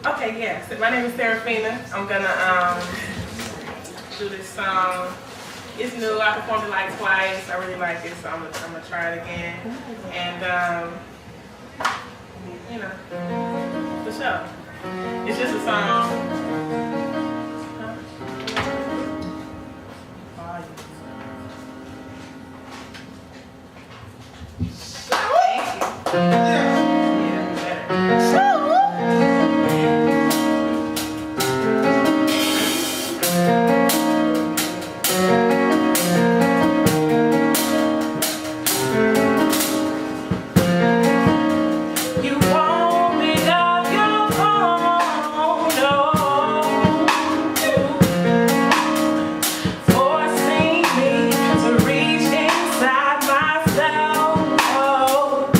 Okay, yes. My name is Serafina. I'm gonna do this song. It's new. I performed it like twice. I really like it, so I'm gonna try it again. And you know, for sure. It's just a song. Thank you. Yeah, better. You won't pick up your phone, no, forcing me to reach inside myself. Oh,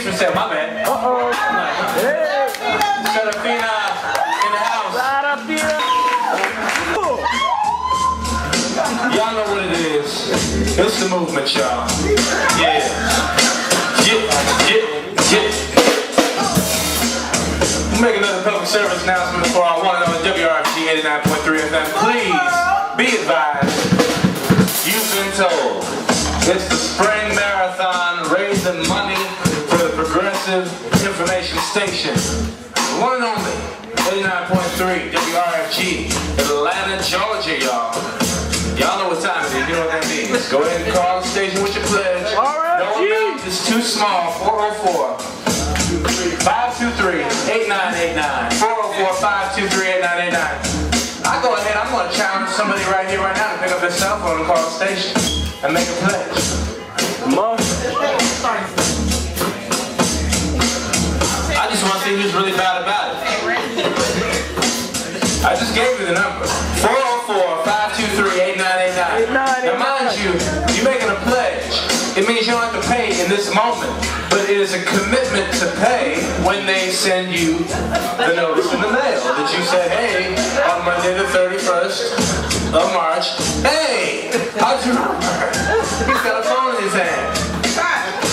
for sale, my bad. Uh-oh. Hey. Serafina in the house. Y'all know what it is. It's the movement, y'all. Yeah. We'll make another public service announcement for our one and only WRFG 89.3 FM. Please be advised, you've been told, it's the spring marathon raising money for the Progressive Information Station. The one and only 89.3 WRFG, Atlanta, Georgia, y'all. Y'all know what time it is, you know what that means. Go ahead and call the station with your pledge. No amount is too small. 404-523-8989. 404-523-8989. I go ahead, I'm going to challenge somebody right here, right now to pick up their cell phone and call the station and make a pledge. I just want to see who's really bad about it. I just gave you the number. 404-523-8989. Now mind you, you're making a pledge. It means you don't have to pay in this moment, but it is a commitment to pay when they send you the notice in the mail that you said, hey, on Monday the 31st of March, hey, how'd you remember? He's got a phone in his hand.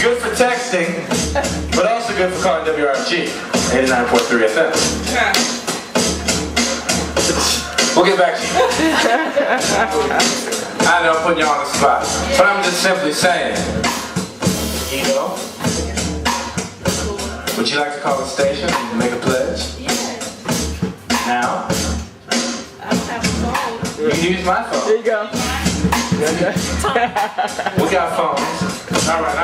Good for texting, but also good for calling WRFG 89.3 FM. We'll get back to you. I know I'm putting you on the spot, but I'm just simply saying, you know, would you like to call the station and make a pledge? Now? I don't have a phone. You can use my phone. There you go. We got phones. All right,